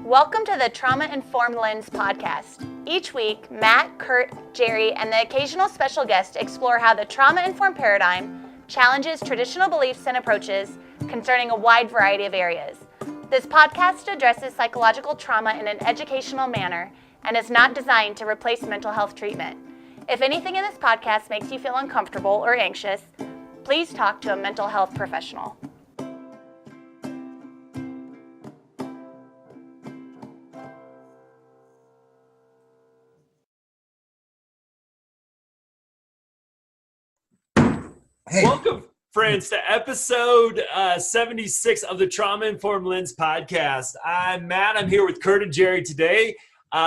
Welcome to the Trauma Informed Lens podcast. Each week, Matt, Curt, Jerry, and the occasional special guest explore how the trauma-informed paradigm challenges traditional beliefs and approaches concerning a wide variety of areas. This podcast addresses psychological trauma in an educational manner and is not designed to replace mental health treatment. If anything in this podcast makes you feel uncomfortable or anxious, please talk to a mental health professional. Hey. Welcome, friends, to episode 76 of the Trauma Informed Lens podcast. I'm Matt. I'm here with Curt and Jerry today.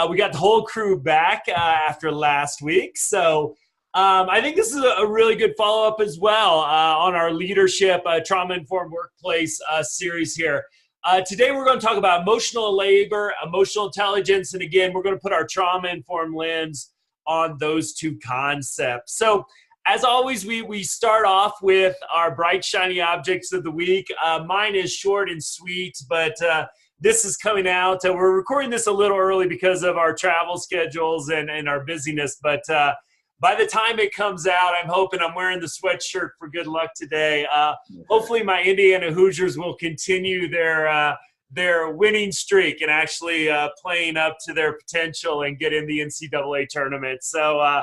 We got the whole crew back after last week. So I think this is a really good follow-up as well on our leadership Trauma Informed Workplace series here. Today we're going to talk about emotional labor, emotional intelligence, and again, we're going to put our Trauma Informed Lens on those two concepts. So as always, we start off with our bright, shiny objects of the week. Mine is short and sweet, but this is coming out. We're recording this a little early because of our travel schedules and our busyness. But by the time it comes out, I'm hoping I'm wearing the sweatshirt for good luck today. Hopefully my Indiana Hoosiers will continue their winning streak and actually playing up to their potential and get in the NCAA tournament. So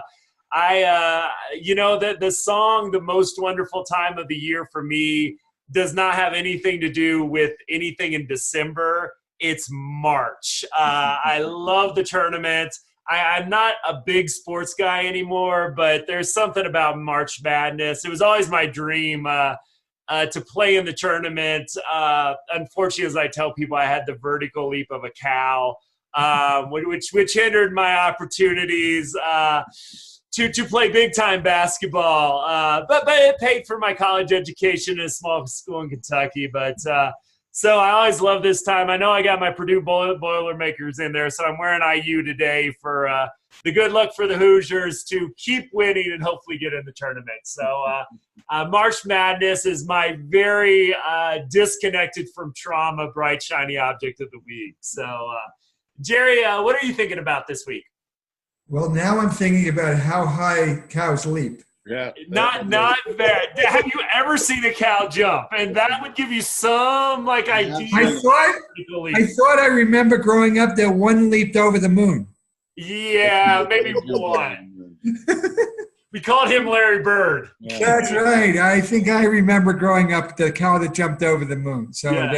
the song, The Most Wonderful Time of the Year for me does not have anything to do with anything in December. It's March. I love the tournament. I'm not a big sports guy anymore, but there's something about March Madness. It was always my dream to play in the tournament. Unfortunately, as I tell people, I had the vertical leap of a cow, which hindered my opportunities to play big-time basketball. But it paid for my college education in a small school in Kentucky. But so I always love this time. I know I got my Purdue Boilermakers in there, so I'm wearing IU today for the good luck for the Hoosiers to keep winning and hopefully get in the tournament. So March Madness is my very disconnected from trauma, bright, shiny object of the week. So, Jerry, what are you thinking about this week? Well, now I'm thinking about how high cows leap. Yeah. Not bad. Have you ever seen a cow jump? And that would give you some idea. I thought I remember growing up that one leaped over the moon. Yeah, maybe one. We called him Larry Bird. Yeah. That's right. I think I remember growing up the cow that jumped over the moon. So yes.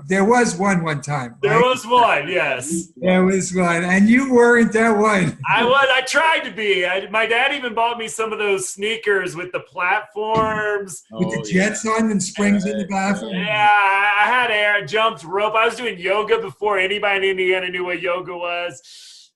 There was one time. Right? There was one, yes. There was one. And you weren't that one. I was. I tried to be. My dad even bought me some of those sneakers with the platforms. With the jets on and springs in the bathroom. Yeah, I had air, jumped rope. I was doing yoga before anybody in Indiana knew what yoga was.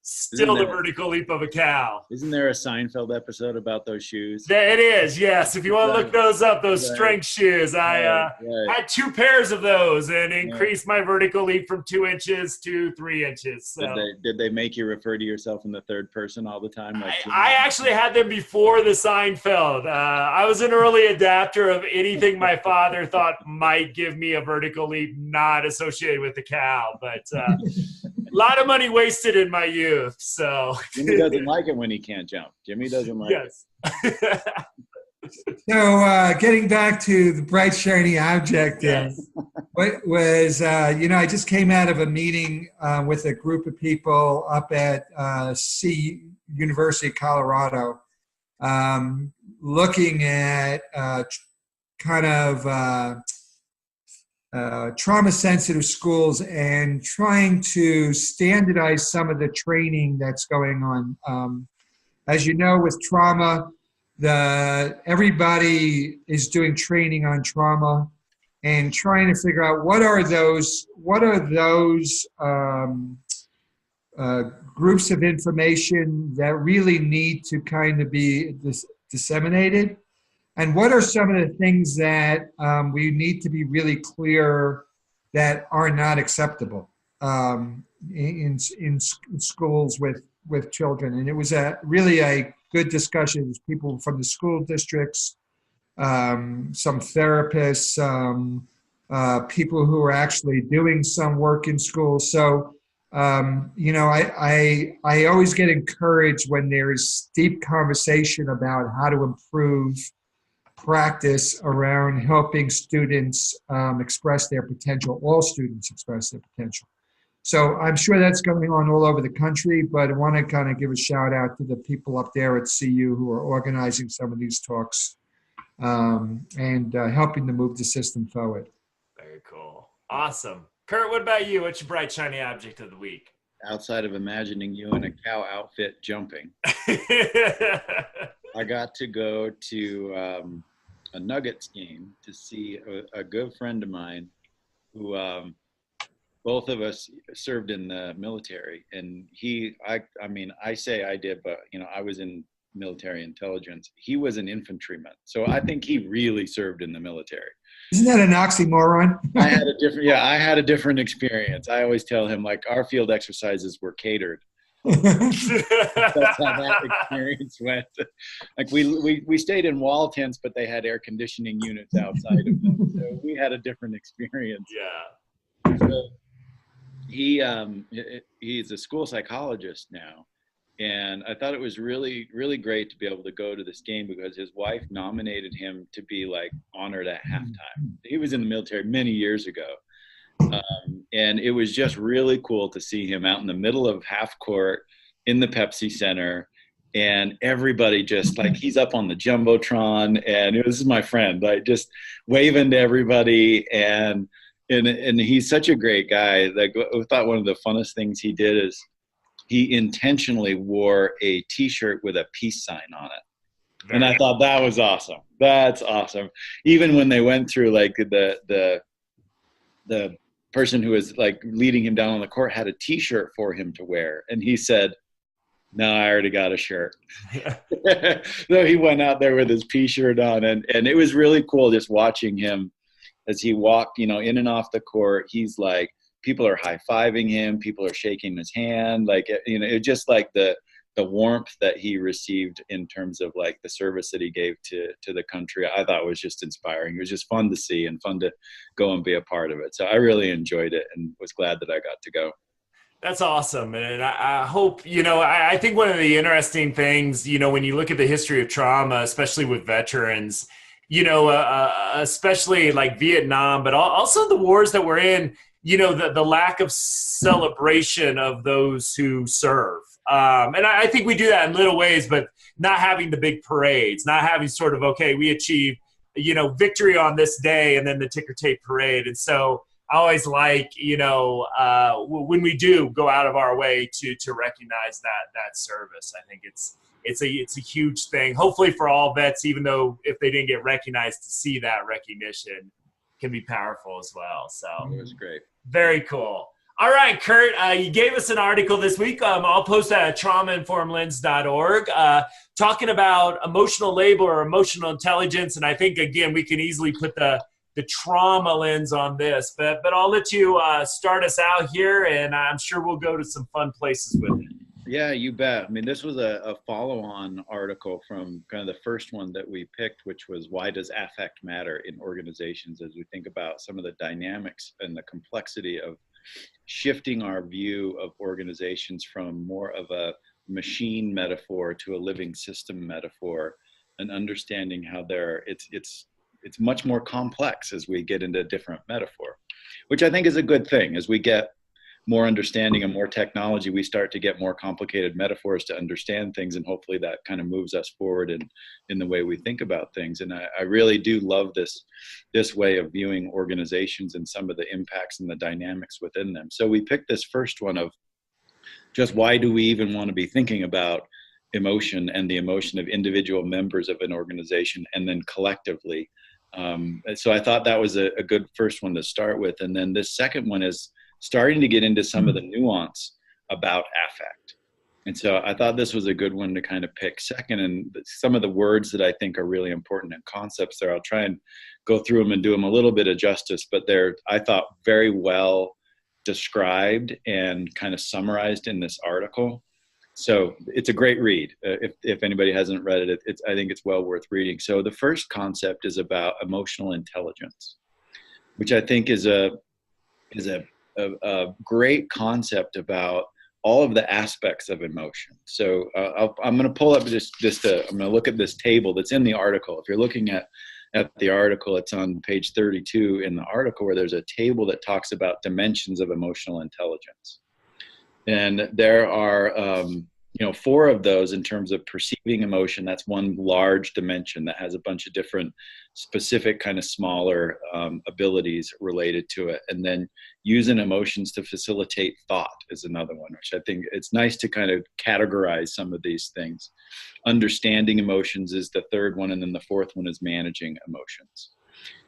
Still the vertical leap of a cow. Isn't there a Seinfeld episode about those shoes? It is, yes. If you want to look those up, those strength shoes. I had 2 pairs of those and increased my vertical leap from 2 inches to 3 inches. So. Did they make you refer to yourself in the third person all the time? I actually had them before the Seinfeld. I was an early adapter of anything my father thought might give me a vertical leap not associated with the cow. But a lot of money wasted in my youth. So Jimmy doesn't like it when he can't jump. Jimmy doesn't like it. So getting back to the bright, shiny object, what was, I just came out of a meeting with a group of people up at University of Colorado, looking at trauma-sensitive schools and trying to standardize some of the training that's going on. As you know, with trauma, everybody is doing training on trauma and trying to figure out what are those groups of information that really need to kind of be disseminated. And what are some of the things that we need to be really clear that are not acceptable in schools with children? And it was really a good discussion. It was people from the school districts, some therapists, people who are actually doing some work in schools. So I always get encouraged when there's deep conversation about how to improve practice around helping students express their potential, all students express their potential. So I'm sure that's going on all over the country, but I want to kind of give a shout out to the people up there at CU who are organizing some of these talks and helping to move the system forward. Very cool. Awesome. Curt, what about you? What's your bright, shiny object of the week? Outside of imagining you in a cow outfit jumping, I got to go to a Nuggets game to see a good friend of mine who both of us served in the military. And I say I did, but I was in military intelligence. He was an infantryman. So I think he really served in the military. Isn't that an oxymoron? I had a different experience. I always tell him, like, our field exercises were catered. That's how that experience went. Like we stayed in wall tents, but they had air conditioning units outside of them. So we had a different experience. Yeah. So he's a school psychologist now. And I thought it was really, really great to be able to go to this game because his wife nominated him to be like honored at halftime. He was in the military many years ago. And it was just really cool to see him out in the middle of half court in the Pepsi Center. And everybody just like, he's up on the Jumbotron and this is my friend, like just waving to everybody. And he's such a great guy. Like, I thought one of the funnest things he did is he intentionally wore a T-shirt with a peace sign on it. And I thought that was awesome. That's awesome. Even when they went through, like, the person who was like leading him down on the court had a T-shirt for him to wear. And he said, "No, I already got a shirt." So he went out there with his T-shirt on, and it was really cool just watching him as he walked, in and off the court. He's like, people are high-fiving him, people are shaking his hand, like, it just like the warmth that he received in terms of like the service that he gave to the country, I thought was just inspiring. It was just fun to see and fun to go and be a part of it. So I really enjoyed it and was glad that I got to go. That's awesome. And I hope, I think one of the interesting things, when you look at the history of trauma, especially with veterans, especially like Vietnam, but also the wars that we're in, the lack of celebration of those who serve. And I think we do that in little ways, but not having the big parades, not having sort of, okay, we achieved, victory on this day and then the ticker tape parade. And so I always like, when we do go out of our way to recognize that service. I think it's a huge thing, hopefully for all vets, even though if they didn't get recognized, to see that recognition can be powerful as well. So it was great. Very cool. All right, Curt, you gave us an article this week. I'll post that at traumainformedlens.org talking about emotional labor or emotional intelligence. And I think, again, we can easily put the trauma lens on this. But I'll let you start us out here, and I'm sure we'll go to some fun places with it. Yeah, you bet. I mean, this was a follow-on article from kind of the first one that we picked, which was why does affect matter in organizations, as we think about some of the dynamics and the complexity of shifting our view of organizations from more of a machine metaphor to a living system metaphor, and understanding how it's much more complex as we get into different metaphor, which I think is a good thing. As we get more understanding and more technology, we start to get more complicated metaphors to understand things, and hopefully that kind of moves us forward in the way we think about things. And I really do love this way of viewing organizations and some of the impacts and the dynamics within them. So we picked this first one of just why do we even want to be thinking about emotion and the emotion of individual members of an organization and then collectively. So I thought that was a good first one to start with. And then this second one is starting to get into some of the nuance about affect. And so I thought this was a good one to kind of pick second. And some of the words that I think are really important and concepts there, I'll try and go through them and do them a little bit of justice, but they're, I thought, very well described and kind of summarized in this article. So it's a great read. If anybody hasn't read it, I think it's well worth reading. So the first concept is about emotional intelligence, which I think is a a great concept about all of the aspects of emotion. So I'm going to pull up I'm going to look at this table that's in the article. If you're looking at the article, it's on page 32 in the article, where there's a table that talks about dimensions of emotional intelligence. And there are, 4 of those in terms of perceiving emotion. That's one large dimension that has a bunch of different specific kind of smaller abilities related to it. And then using emotions to facilitate thought is another one, which I think it's nice to kind of categorize some of these things. Understanding emotions is the third one. And then the fourth one is managing emotions.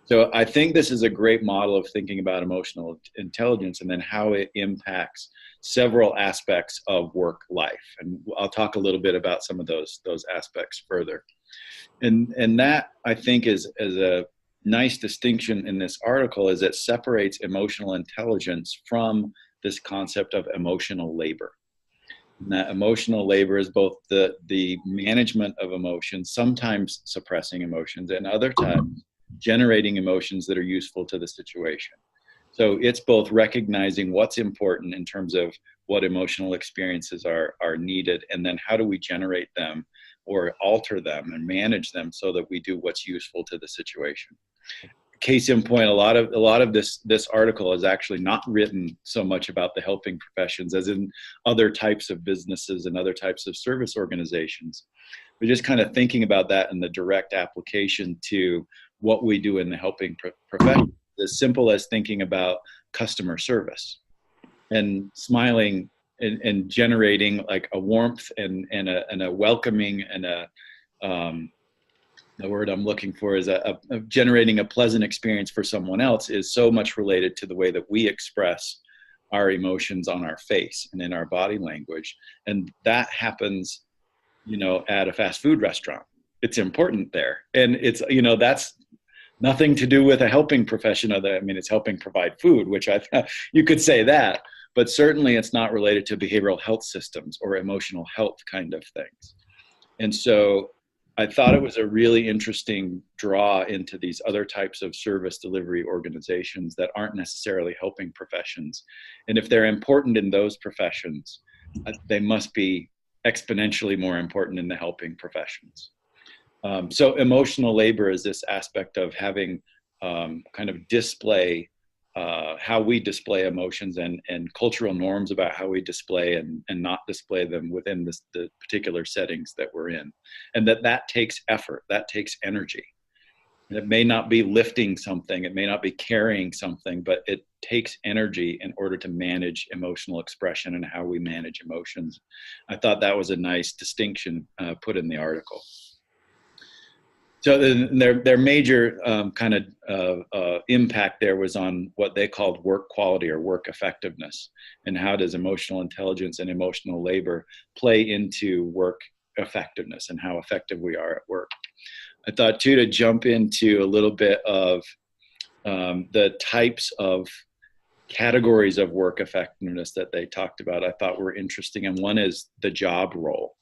So I think this is a great model of thinking about emotional intelligence and then how it impacts several aspects of work life. And I'll talk a little bit about some of those aspects further. And that, I think, is a nice distinction in this article, is it separates emotional intelligence from this concept of emotional labor. And that emotional labor is both the management of emotions, sometimes suppressing emotions, and other times generating emotions that are useful to the situation. So it's both recognizing what's important in terms of what emotional experiences are needed, and then how do we generate them or alter them and manage them so that we do what's useful to the situation. Case in point, a lot of this article is actually not written so much about the helping professions as in other types of businesses and other types of service organizations. We're just kind of thinking about that in the direct application to what we do in the helping profession. As simple as thinking about customer service and smiling and generating like a warmth and a welcoming and the word I'm looking for is generating a pleasant experience for someone else is so much related to the way that we express our emotions on our face and in our body language. And that happens, at a fast food restaurant. It's important there. And it's, that's nothing to do with a helping profession. It's helping provide food, which I thought you could say that, but certainly it's not related to behavioral health systems or emotional health kind of things. And so I thought it was a really interesting draw into these other types of service delivery organizations that aren't necessarily helping professions. And if they're important in those professions, they must be exponentially more important in the helping professions. So emotional labor is this aspect of having kind of display how we display emotions and cultural norms about how we display and not display them within the particular settings that we're in. And that takes effort, that takes energy. And it may not be lifting something, it may not be carrying something, but it takes energy in order to manage emotional expression and how we manage emotions. I thought that was a nice distinction put in the article. So their major kind of impact there was on what they called work quality or work effectiveness, and how does emotional intelligence and emotional labor play into work effectiveness and how effective we are at work. I thought too, to jump into a little bit of the types of categories of work effectiveness that they talked about, I thought were interesting. And one is the job role.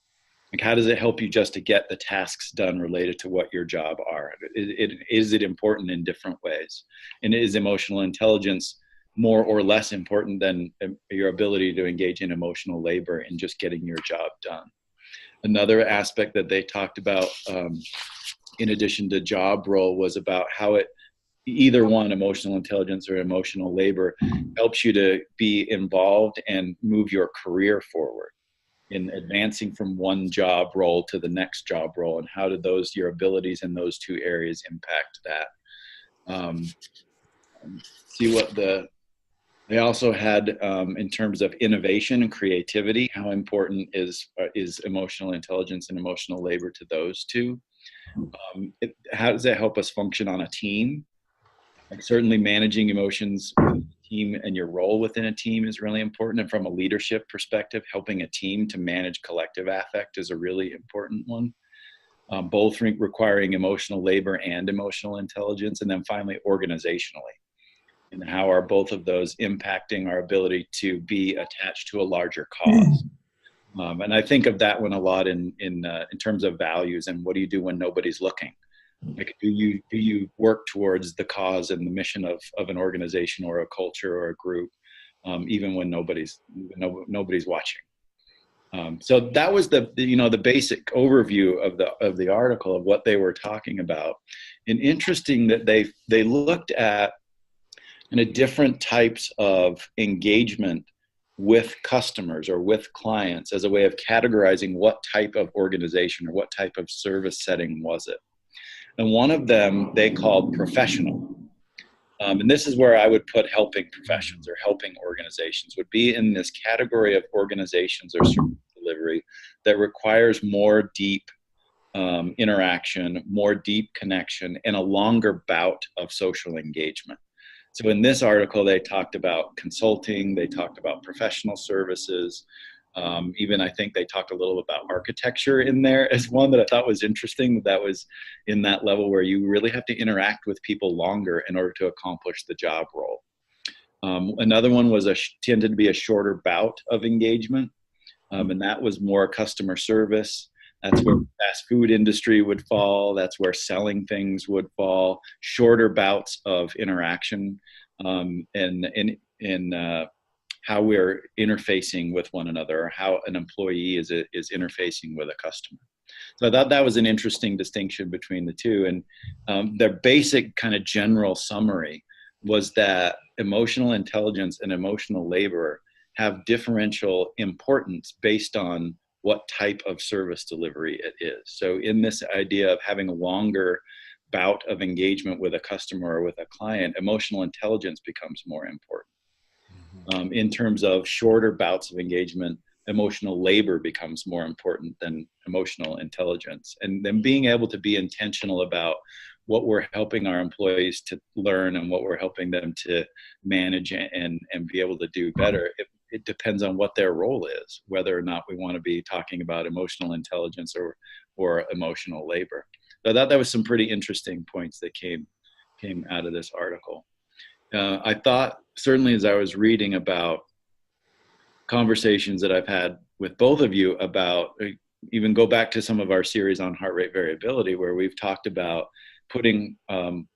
Like, how does it help you just to get the tasks done related to what your job are? Is it important in different ways? And is emotional intelligence more or less important than your ability to engage in emotional labor and just getting your job done? Another aspect that they talked about, in addition to job role, was about how either one, emotional intelligence or emotional labor, helps you to be involved and move your career forward in advancing from one job role to the next job role, and how do your abilities in those two areas impact that. They also had, in terms of innovation and creativity, how important is emotional intelligence and emotional labor to those two. How does that help us function on a team? Like, certainly managing emotions with a team and your role within a team is really important. And from a leadership perspective, helping a team to manage collective affect is a really important one. Both requiring emotional labor and emotional intelligence. And then finally, organizationally. And how are both of those impacting our ability to be attached to a larger cause? And I think of that one a lot in terms of values and what do you do when nobody's looking? Like, do you work towards the cause and the mission of an organization or a culture or a group, even when nobody's watching. So that was the basic overview of the article of what they were talking about. And interesting that they looked at different types of engagement with customers or with clients as a way of categorizing what type of organization or what type of service setting was it. And one of them they called professional. And this is where I would put helping professions or helping organizations would be in this category of organizations or service delivery that requires more deep interaction, more deep connection, and a longer bout of social engagement. So in this article, they talked about consulting, they talked about professional services, even I think they talked a little about architecture in there as one that I thought was interesting. That was in that level where you really have to interact with people longer in order to accomplish the job role. Another one was tended to be a shorter bout of engagement, and that was more customer service. That's where the fast food industry would fall. That's where selling things would fall. Shorter bouts of interaction and how we're interfacing with one another, or how an employee is interfacing with a customer. So I thought that was an interesting distinction between the two. And their basic kind of general summary was that emotional intelligence and emotional labor have differential importance based on what type of service delivery it is. So in this idea of having a longer bout of engagement with a customer or with a client, emotional intelligence becomes more important. In terms of shorter bouts of engagement, emotional labor becomes more important than emotional intelligence. And then being able to be intentional about what we're helping our employees to learn and what we're helping them to manage and be able to do better. It depends on what their role is, whether or not we want to be talking about emotional intelligence or emotional labor. So I thought that was some pretty interesting points that came out of this article. I thought, certainly as I was reading about conversations that I've had with both of you about, even go back to some of our series on heart rate variability, where we've talked about putting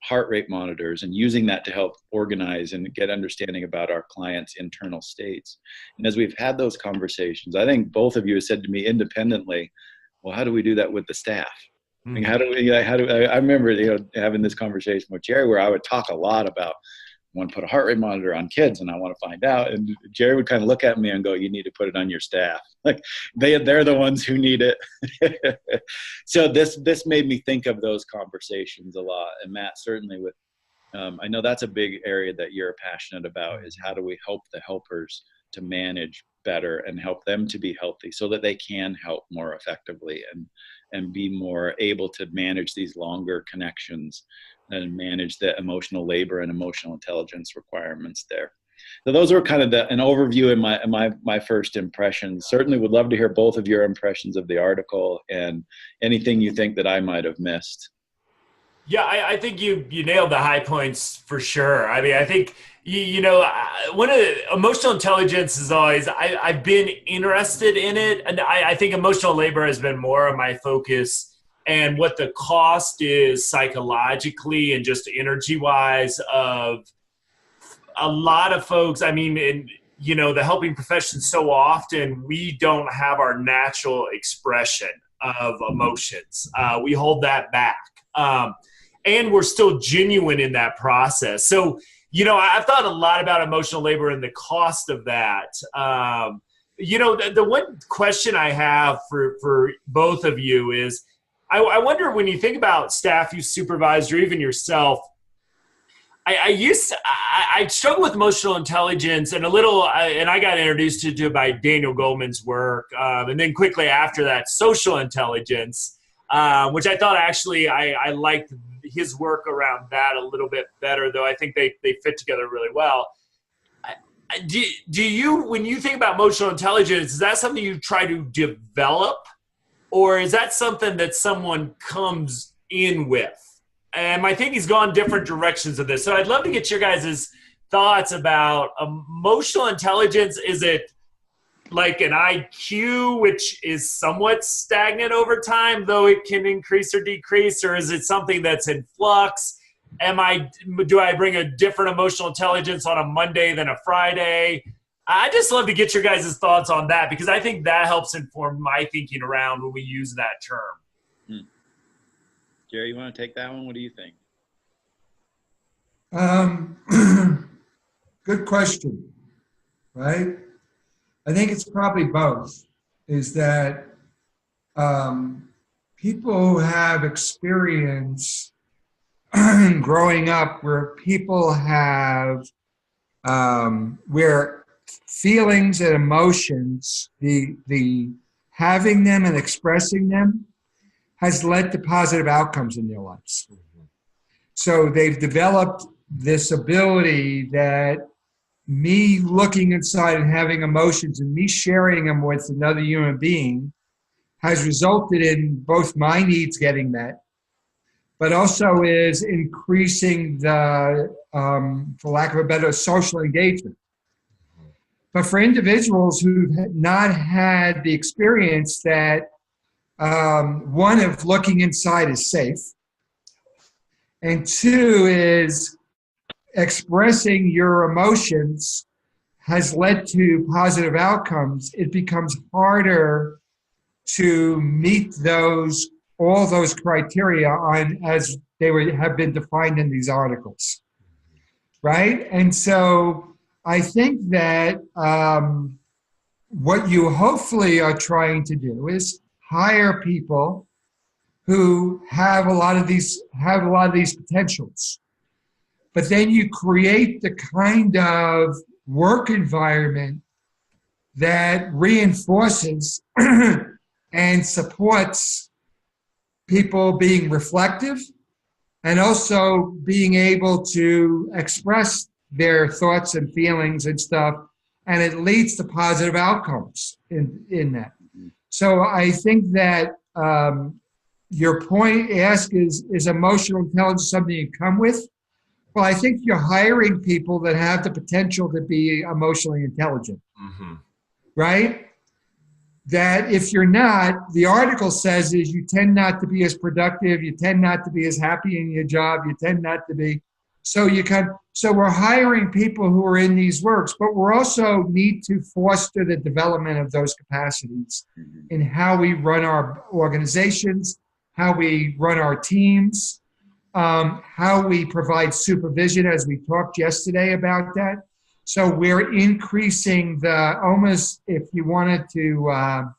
heart rate monitors and using that to help organize and get understanding about our clients' internal states. And as we've had those conversations, I think both of you have said to me independently, well, how do we do that with the staff? Mm-hmm. Like I remember having this conversation with Jerry where I would talk a lot about, I want to put a heart rate monitor on kids and I want to find out. And Jerry would kind of look at me and go, you need to put it on your staff. Like they're the ones who need it. So this made me think of those conversations a lot. And Matt, certainly with, I know that's a big area that you're passionate about, is how do we help the helpers to manage better and help them to be healthy so that they can help more effectively and be more able to manage these longer connections and manage the emotional labor and emotional intelligence requirements there. So those were kind of an overview in my first impressions. Certainly would love to hear both of your impressions of the article and anything you think that I might have missed. Yeah, I think you nailed the high points for sure. I mean, I think, one of the emotional intelligence is always, I've been interested in it. And I think emotional labor has been more of my focus, and what the cost is psychologically and just energy wise of a lot of folks. I mean, the helping profession, so often we don't have our natural expression of emotions. We hold that back. And we're still genuine in that process. So, I've thought a lot about emotional labor and the cost of that. The one question I have for both of you is, I wonder, when you think about staff you supervised or even yourself, I struggle with emotional intelligence and and I got introduced to by Daniel Goleman's work. And then quickly after that, social intelligence, which I thought actually I liked his work around that a little bit better, though I think they fit together really well. Do you, when you think about emotional intelligence, is that something you try to develop, or is that something that someone comes in with? And my thinking's gone different directions of this. So I'd love to get your guys' thoughts about emotional intelligence. Is it like an IQ, which is somewhat stagnant over time, though it can increase or decrease? Or is it something that's in flux? do I bring a different emotional intelligence on a Monday than a Friday? I just love to get your guys' thoughts on that, because I think that helps inform my thinking around when we use that term. Jerry, you want to take that one? What do you think? Good question, right? I think it's probably both. Is that people who have experience growing up where people have, where feelings and emotions, the having them and expressing them has led to positive outcomes in their lives. So they've developed this ability that me looking inside and having emotions and me sharing them with another human being has resulted in both my needs getting met, but also is increasing the, for lack of a better, social engagement. But for individuals who've not had the experience that one of looking inside is safe, and two is expressing your emotions has led to positive outcomes, it becomes harder to meet all those criteria as they have been defined in these articles, right? And so I think that what you hopefully are trying to do is hire people who have a lot of these potentials. But then you create the kind of work environment that reinforces and supports people being reflective and also being able to express their thoughts and feelings and stuff, and it leads to positive outcomes in that. So I think that your point asked is emotional intelligence something you come with? Well, I think you're hiring people that have the potential to be emotionally intelligent, right? That if you're not, the article says is you tend not to be as productive, you tend not to be as happy in your job, you tend not to be. So we're hiring people who are in these works, but we're also need to foster the development of those capacities in how we run our organizations, how we run our teams, how we provide supervision, as we talked yesterday about that. So we're increasing almost, if you wanted to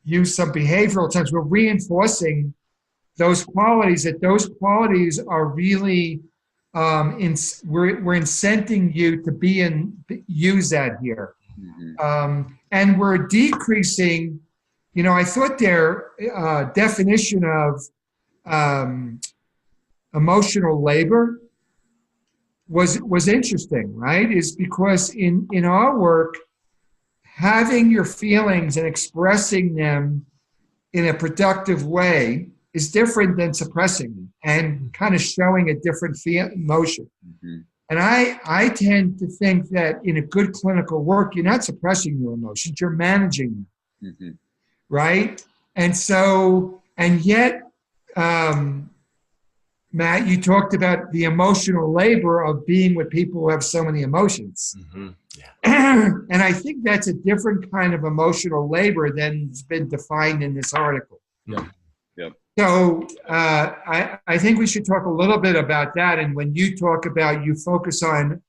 use some behavioral terms, we're reinforcing those qualities, that those qualities are really, we're incenting you to use that here. And we're decreasing, I thought their definition of emotional labor was interesting, right? Is because in our work, having your feelings and expressing them in a productive way is different than suppressing them and kind of showing a different emotion. And I tend to think that in a good clinical work, you're not suppressing your emotions, you're managing them, right? And so, and yet, Matt, you talked about the emotional labor of being with people who have so many emotions. And I think that's a different kind of emotional labor than has been defined in this article. So I think we should talk a little bit about that. And when you talk about, you focus on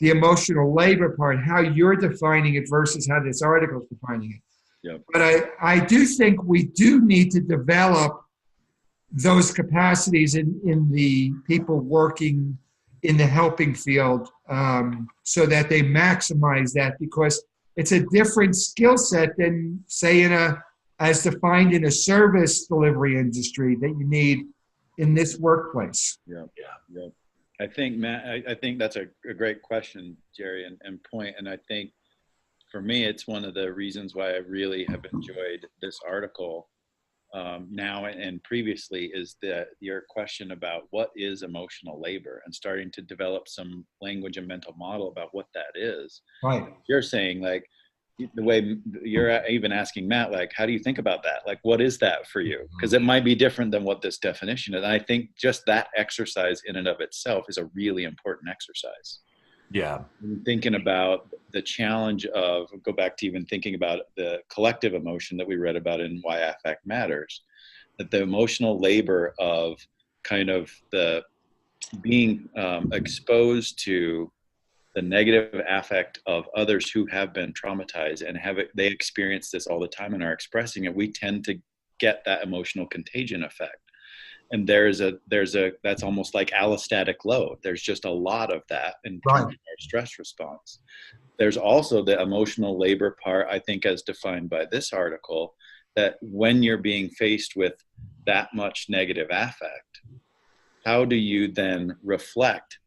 the emotional labor part, how you're defining it versus how this article is defining it. But I do think we do need to develop those capacities in the people working in the helping field, so that they maximize that, because it's a different skill set than, say, as defined in a service delivery industry that you need in this workplace. I think, Matt, I think that's a great question, Jerry, and point. And I think for me, it's one of the reasons why I really have enjoyed this article now and previously, is your question about what is emotional labor, and starting to develop some language and mental model about what that is. Right. You're saying, like, the way you're even asking Matt, like, how do you think about that? Like, what is that for you? Because it might be different than what this definition is. And I think just that exercise in and of itself is a really important exercise. Yeah. Thinking about the challenge of, go back to even thinking about the collective emotion that we read about in Why Affect Matters, that the emotional labor of kind of the being exposed to the negative affect of others who have been traumatized and they experience this all the time and are expressing it, we tend to get that emotional contagion effect. And that's almost like allostatic load. There's just a lot of that in terms of our stress response. There's also the emotional labor part, I think, as defined by this article, that when you're being faced with that much negative affect, how do you then reflect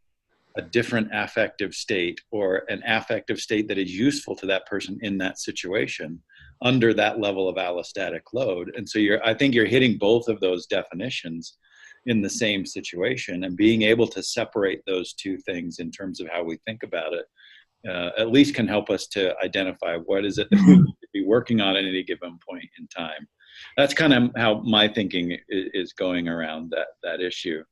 a different affective state, or an affective state that is useful to that person in that situation under that level of allostatic load? And so I think you're hitting both of those definitions in the same situation, and being able to separate those two things in terms of how we think about it, at least can help us to identify what is it that we need to be working on at any given point in time. That's kind of how my thinking is going around that issue.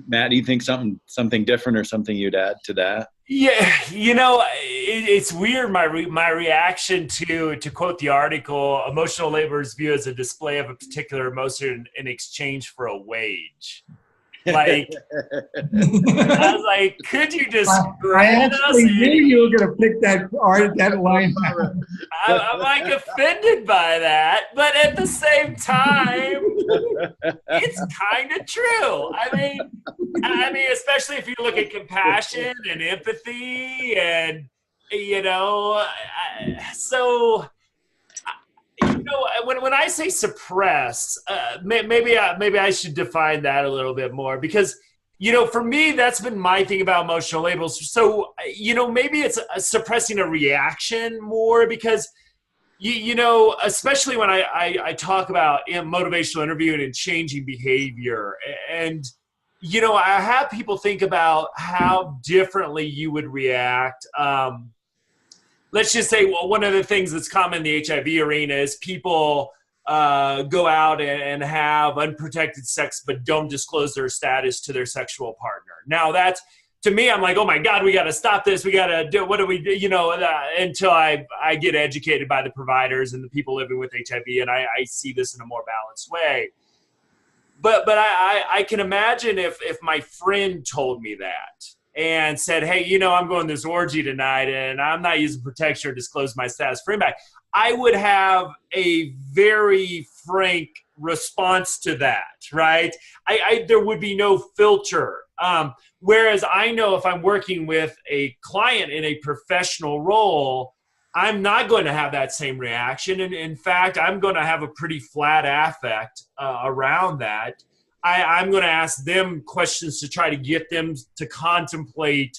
Matt, do you think something different or something you'd add to that? Yeah, it's weird. My reaction to quote the article, emotional labor is viewed as a display of a particular emotion in exchange for a wage. Like, I was like, could you just I actually knew you were going to pick that line out. I'm like offended by that, but at the same time, it's kind of true. I mean, especially if you look at compassion and empathy, and when I say suppress, maybe I should define that a little bit more, because for me, that's been my thing about emotional labels. So maybe it's suppressing a reaction more, because especially when I talk about motivational interviewing and changing behavior, and I have people think about how differently you would react. Let's just say, well, one of the things that's common in the HIV arena is people go out and have unprotected sex but don't disclose their status to their sexual partner. Now that's, to me, I'm like, oh my God, we got to stop this. We got to do, what do we do? Until I get educated by the providers and the people living with HIV, and I see this in a more balanced way. But I can imagine if my friend told me that and said, hey, I'm going to this orgy tonight and I'm not using protection or disclose my status for anybody, I would have a very frank response to that, right? There would be no filter. Whereas I know if I'm working with a client in a professional role, I'm not going to have that same reaction. And in fact, I'm going to have a pretty flat affect around that. I'm going to ask them questions to try to get them to contemplate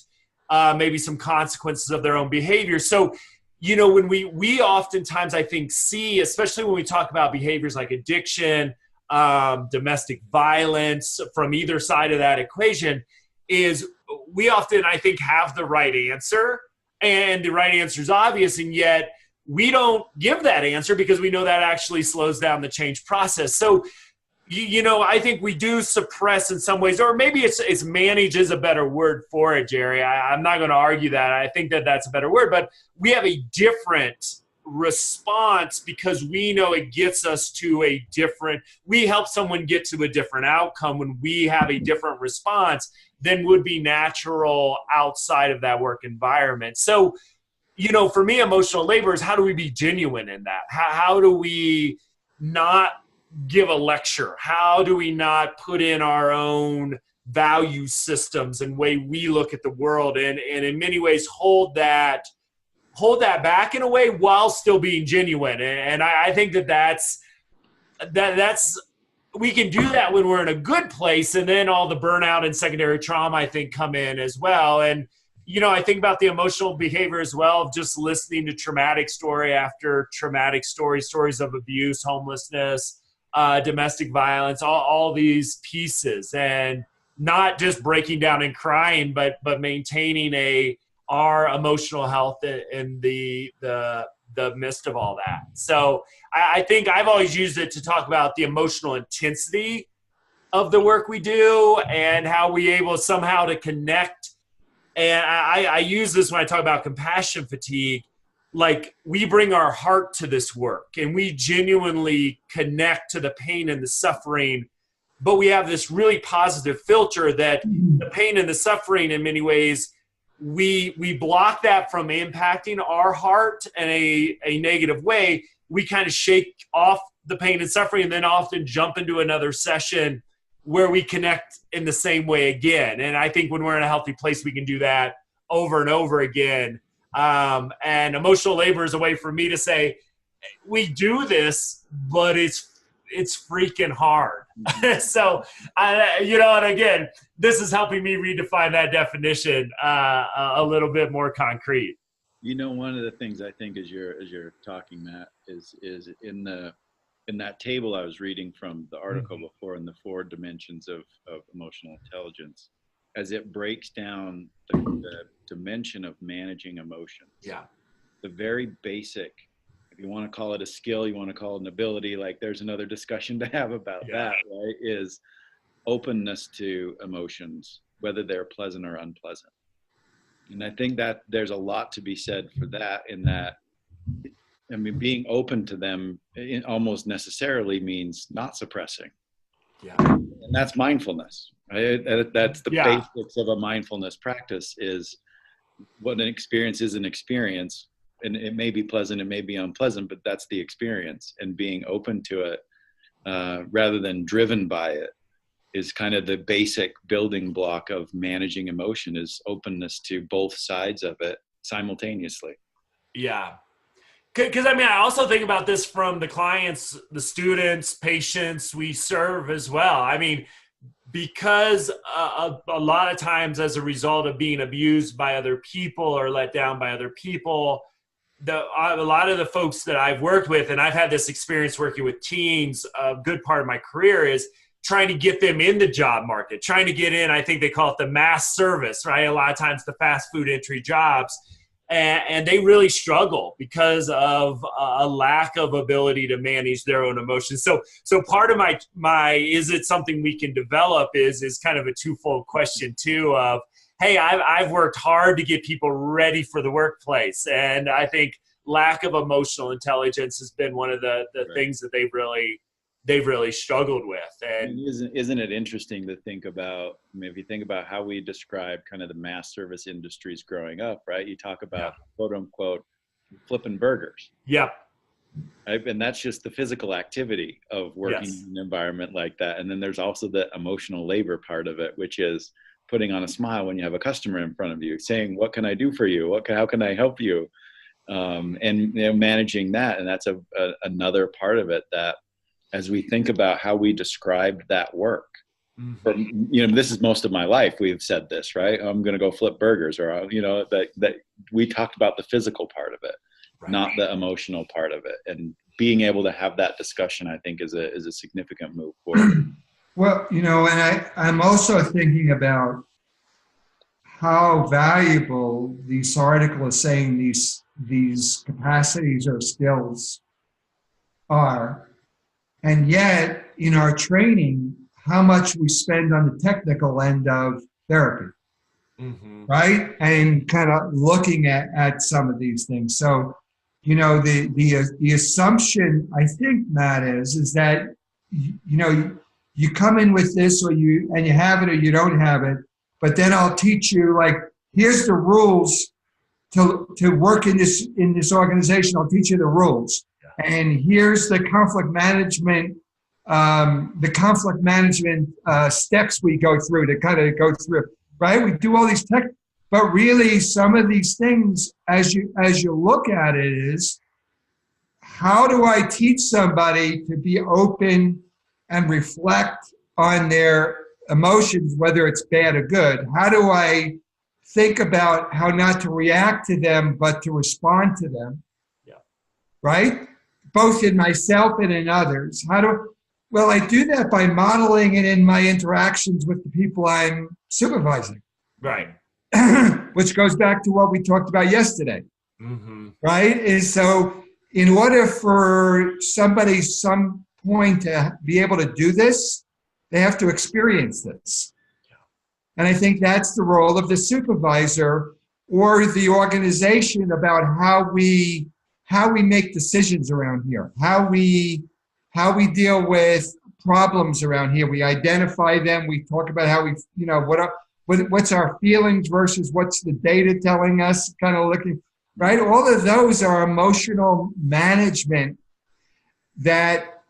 maybe some consequences of their own behavior. So, when we oftentimes, I think, see, especially when we talk about behaviors like addiction, domestic violence from either side of that equation, is we often, I think, have the right answer, and the right answer is obvious, and yet we don't give that answer because we know that actually slows down the change process. So, I think we do suppress in some ways, or maybe it's manage is a better word for it, Jerry. I'm not going to argue that. I think that that's a better word, but we have a different response because we know it gets us to we help someone get to a different outcome when we have a different response than would be natural outside of that work environment. So, for me, emotional labor is, how do we be genuine in that? How do we not give a lecture? How do we not put in our own value systems and way we look at the world, and in many ways hold that back in a way while still being genuine? And I think that's we can do that when we're in a good place, and then all the burnout and secondary trauma, I think, come in as well. And I think about the emotional behavior as well of just listening to traumatic story after traumatic stories of abuse, homelessness, domestic violence, all these pieces, and not just breaking down and crying, but maintaining our emotional health and the the midst of all that. So I think I've always used it to talk about the emotional intensity of the work we do and how we able somehow to connect. And I use this when I talk about compassion fatigue. Like, we bring our heart to this work and we genuinely connect to the pain and the suffering, but we have this really positive filter that the pain and the suffering, in many ways, we block that from impacting our heart in a negative way. We kind of shake off the pain and suffering and then often jump into another session where we connect in the same way again. And I think when we're in a healthy place, we can do that over and over again. And emotional labor is a way for me to say, we do this, but it's freaking hard. So, and again, this is helping me redefine that definition a little bit more concrete. One of the things I think as you're talking, Matt, is in that table I was reading from the article before, in the 4 dimensions of emotional intelligence, as it breaks down the dimension of managing emotions. Yeah. The very basic, if you want to call it a skill, you want to call it an ability, like there's another discussion to have about that, right? Is openness to emotions, whether they're pleasant or unpleasant. And I think that there's a lot to be said for that, in that, being open to them almost necessarily means not suppressing. Yeah. And that's mindfulness, right? That's the basics of a mindfulness practice, is what an experience is an experience. And it may be pleasant, it may be unpleasant, but that's the experience. And being open to it rather than driven by it is kind of the basic building block of managing emotion, is openness to both sides of it simultaneously. Yeah. Because, I also think about this from the clients, the students, patients we serve as well. Because a lot of times, as a result of being abused by other people or let down by other people, a lot of the folks that I've worked with, and I've had this experience working with teens, a good part of my career is trying to get them in the job market, trying to get in, I think they call it the mass service, right? A lot of times the fast food entry jobs. And they really struggle because of a lack of ability to manage their own emotions. So part of my is it something we can develop is kind of a twofold question too of, hey, I've worked hard to get people ready for the workplace. And I think lack of emotional intelligence has been one of the things that they've really struggled with. And isn't it interesting to think about, if you think about how we describe kind of the mass service industries growing up, right? You talk about quote unquote flipping burgers. Yep. Right? And that's just the physical activity of working in an environment like that. And then there's also the emotional labor part of it, which is putting on a smile when you have a customer in front of you, saying, what can I do for you? How can I help you? And managing that. And that's another part of it that, as we think about how we described that work, this is most of my life. We've said this, right? I'm going to go flip burgers, or, that we talked about the physical part of it, not the emotional part of it. And being able to have that discussion, I think is a significant move forward. Well, and I'm also thinking about how valuable this article is saying these capacities or skills are. And yet, in our training, how much we spend on the technical end of therapy, right? And kind of looking at some of these things. So, the assumption, I think, Matt, is that, you come in with this and you have it or you don't have it, but then I'll teach you, like, here's the rules to work in this organization. I'll teach you the rules. And here's the conflict management, steps we go through to kind of go through, right? We do all these but really some of these things, as you look at it, is how do I teach somebody to be open and reflect on their emotions, whether it's bad or good? How do I think about how not to react to them, but to respond to them? Yeah. Right? Both in myself and in others. Well, I do that by modeling it in my interactions with the people I'm supervising. Right. Which goes back to what we talked about yesterday. Right? Is so in order for somebody some point to be able to do this, they have to experience this. And I think that's the role of the supervisor or the organization about how we make decisions around here, how we deal with problems around here. We identify them. We talk about how we, what's our feelings versus what's the data telling us, kind of looking, right? All of those are emotional management that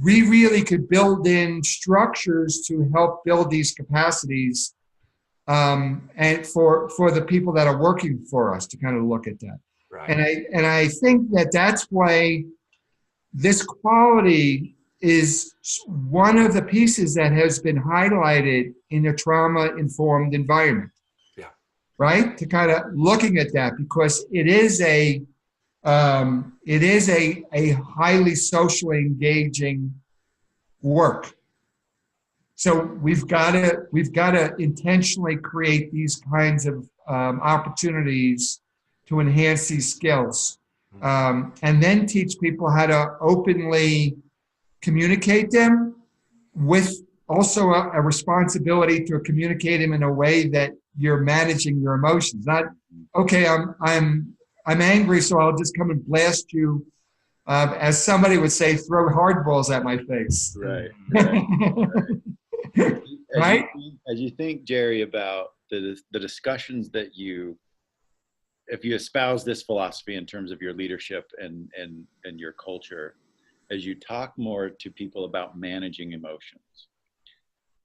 we really could build in structures to help build these capacities, and for the people that are working for us to kind of look at that. Right. And I think that's why this quality is one of the pieces that has been highlighted in a trauma-informed environment. Yeah. Right? To kind of looking at that, because it is a highly socially engaging work. So we've got to intentionally create these kinds of opportunities to enhance these skills, and then teach people how to openly communicate them, with also a responsibility to communicate them in a way that you're managing your emotions. Not, okay, I'm angry, so I'll just come and blast you, as somebody would say, throw hardballs at my face. Right. Right. As you think, Jerry, about the discussions that if you espouse this philosophy in terms of your leadership and your culture, as you talk more to people about managing emotions,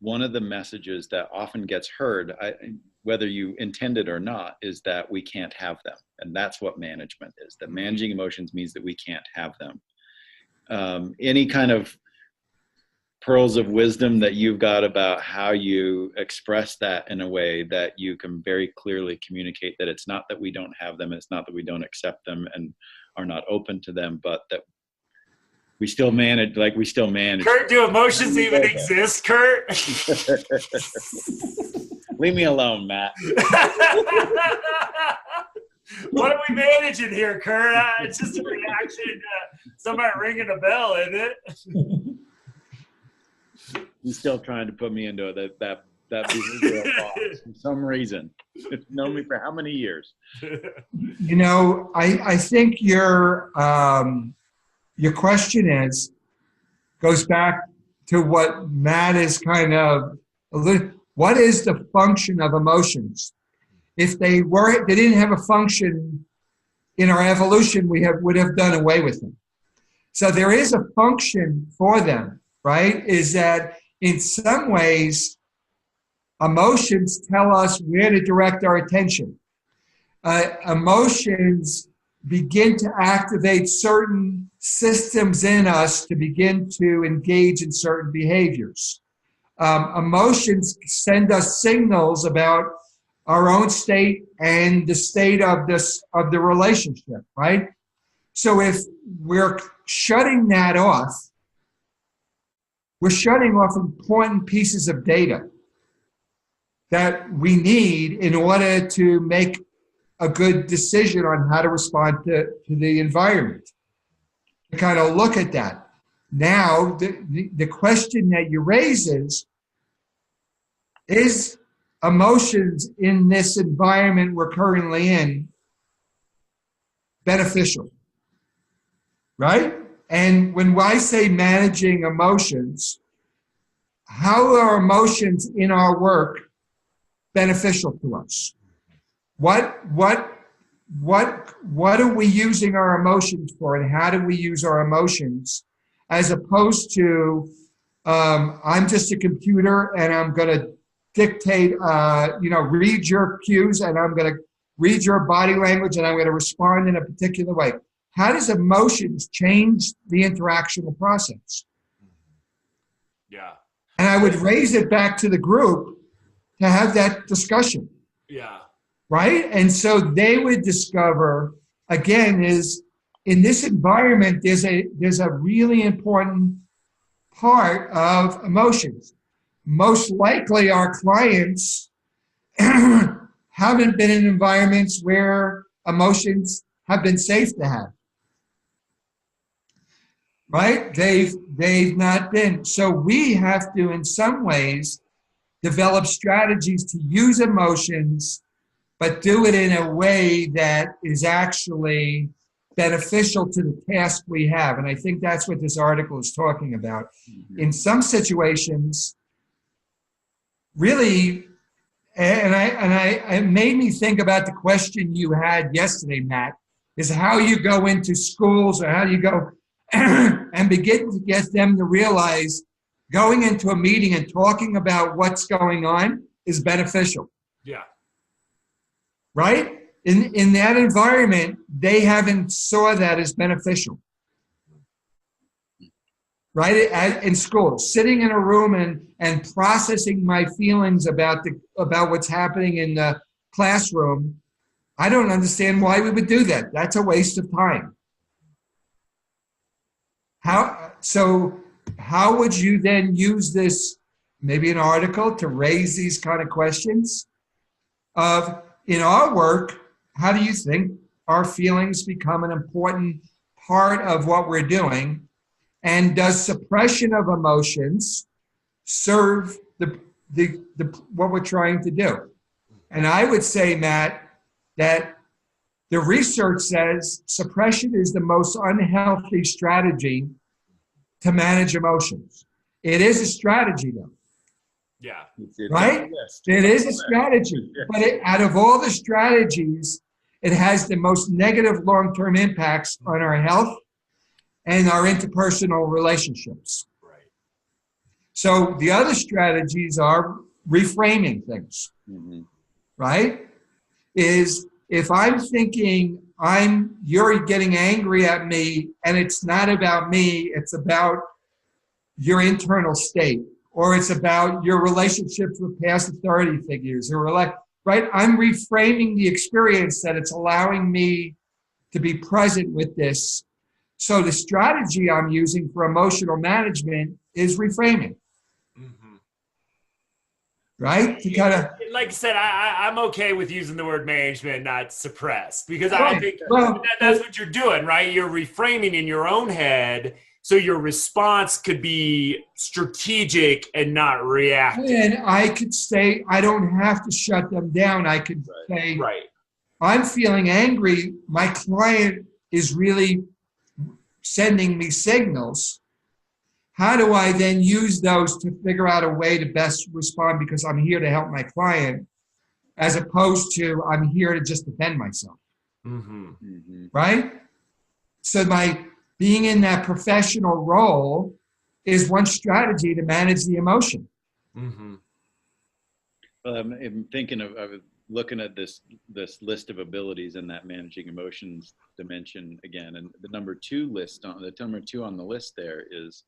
one of the messages that often gets heard, whether you intend it or not, is that we can't have them. And that's what management is. That managing emotions means that we can't have them. Any kind of pearls of wisdom that you've got about how you express that in a way that you can very clearly communicate that it's not that we don't have them, it's not that we don't accept them and are not open to them, but that we still manage. Curt, do emotions even exist, Curt? Leave me alone, Matt. What are we managing here, Curt? It's just a reaction to somebody ringing a bell, isn't it? He's still trying to put me into that behavioral box for some reason. You've known me for how many years? I think your question goes back to what Matt is kind of, what is the function of emotions? If they didn't have a function in our evolution, would have done away with them. So there is a function for them, right? Is that in some ways, emotions tell us where to direct our attention. Emotions begin to activate certain systems in us to begin to engage in certain behaviors. Emotions send us signals about our own state and the state of the relationship, right? So if we're shutting that off, we're shutting off important pieces of data that we need in order to make a good decision on how to respond to the environment. To kind of look at that. Now, the question that you raise is emotions in this environment we're currently in beneficial, right? And when I say managing emotions, how are emotions in our work beneficial to us? What are we using our emotions for, and how do we use our emotions, as opposed to I'm just a computer and I'm going to dictate, read your cues and I'm going to read your body language and I'm going to respond in a particular way. How does emotions change the interactional process? Yeah. And I would raise it back to the group to have that discussion. Yeah. Right? And so they would discover, again, is in this environment, there's a really important part of emotions. Most likely our clients haven't been in environments where emotions have been safe to have. right? They've not been. So we have to, in some ways, develop strategies to use emotions, but do it in a way that is actually beneficial to the task we have. And I think that's what this article is talking about. In some situations, really, it made me think about the question you had yesterday, Matt, is how you go into schools or how you go and begin to get them to realize going into a meeting and talking about what's going on is beneficial. Yeah. Right? In that environment, they haven't saw that as beneficial. Right? In school, sitting in a room and processing my feelings about what's happening in the classroom, I don't understand why we would do that. That's a waste of time. How would you then use this, maybe an article, to raise these kind of questions of, in our work, how do you think our feelings become an important part of what we're doing? And does suppression of emotions serve the what we're trying to do? And I would say, Matt, that the research says suppression is the most unhealthy strategy to manage emotions. It is a strategy, though. Yeah. Right? It is a strategy. But out of all the strategies, it has the most negative long-term impacts on our health and our interpersonal relationships. Right. So the other strategies are reframing things. Mm-hmm. Right? Is if I'm thinking you're getting angry at me and it's not about me, it's about your internal state, or it's about your relationships with past authority figures, right? I'm reframing the experience that it's allowing me to be present with this. So the strategy I'm using for emotional management is reframing. Mm-hmm. Right? To kind of, like I said, I'm okay with using the word management, not suppressed, because right. I think That's what you're doing, right? You're reframing in your own head, so your response could be strategic and not reactive. And I could say, I don't have to shut them down. I could say, right. I'm feeling angry. My client is really sending me signals. How do I then use those to figure out a way to best respond, because I'm here to help my client, as opposed to I'm here to just defend myself. Mm-hmm. Mm-hmm. Right? So my being in that professional role is one strategy to manage the emotion. Mm-hmm. Well, I'm thinking of looking at this list of abilities in that managing emotions dimension again, and the number two on the list there is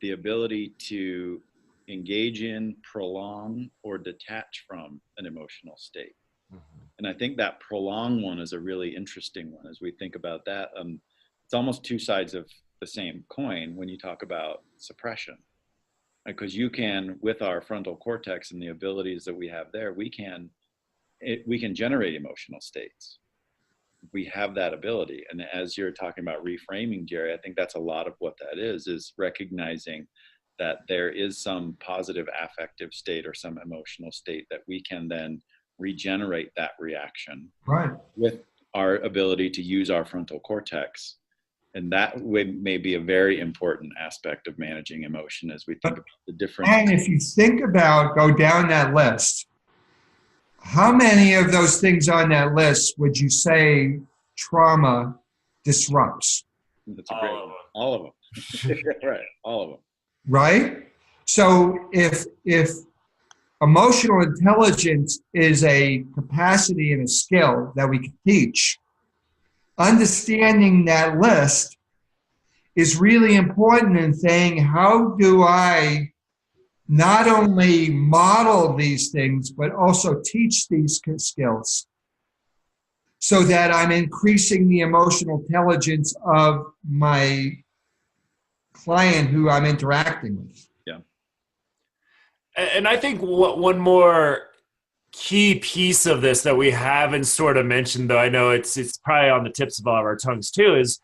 the ability to engage in, prolong, or detach from an emotional state. Mm-hmm. And I think that prolong one is a really interesting one as we think about that. It's almost two sides of the same coin when you talk about suppression, because you can, with our frontal cortex and the abilities that we have there, we can generate emotional states. We have that ability. And as you're talking about reframing, Jerry, I think that's a lot of what that is recognizing that there is some positive affective state or some emotional state that we can then regenerate that reaction, right, with our ability to use our frontal cortex. And that may be a very important aspect of managing emotion as we think about the difference. And if you think about, go down that list, how many of those things on that list would you say trauma disrupts? That's a great one. All of them. Right. All of them. Right? So if emotional intelligence is a capacity and a skill that we can teach, understanding that list is really important in saying, how do I not only model these things, but also teach these skills so that I'm increasing the emotional intelligence of my client who I'm interacting with. Yeah. And I think one more key piece of this that we haven't sort of mentioned, though I know it's probably on the tips of all of our tongues too, is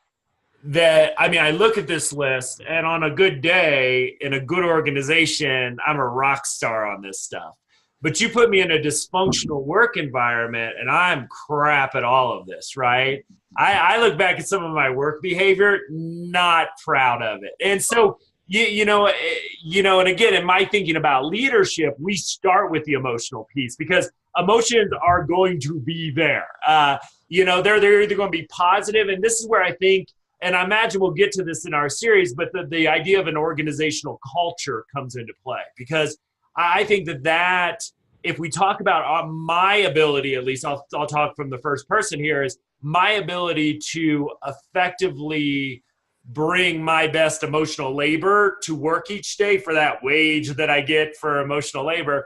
that, I mean, I look at this list, and on a good day in a good organization, I'm a rock star on this stuff. But you put me in a dysfunctional work environment, and I'm crap at all of this, right? I look back at some of my work behavior, not proud of it. And so, and again, in my thinking about leadership, we start with the emotional piece because emotions are going to be there. They're either going to be positive, and this is where I think, and I imagine we'll get to this in our series, but the idea of an organizational culture comes into play because I think that if we talk about my ability, at least I'll talk from the first person here, is my ability to effectively bring my best emotional labor to work each day for that wage that I get for emotional labor,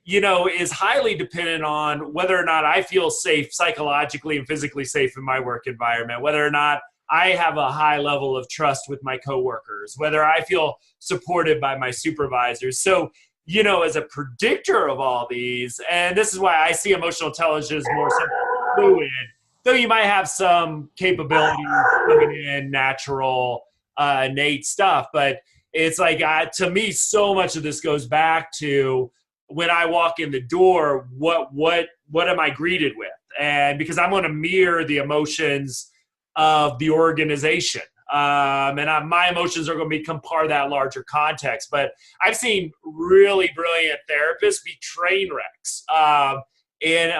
is highly dependent on whether or not I feel safe psychologically and physically safe in my work environment, whether or not I have a high level of trust with my coworkers, whether I feel supported by my supervisors. So, as a predictor of all these, and this is why I see emotional intelligence more fluid, though you might have some capabilities coming in, natural, innate stuff. But it's like, to me, so much of this goes back to when I walk in the door, what am I greeted with? And because I'm going to mirror the emotions of the organization. My emotions are going to become part of that larger context. But I've seen really brilliant therapists be train wrecks in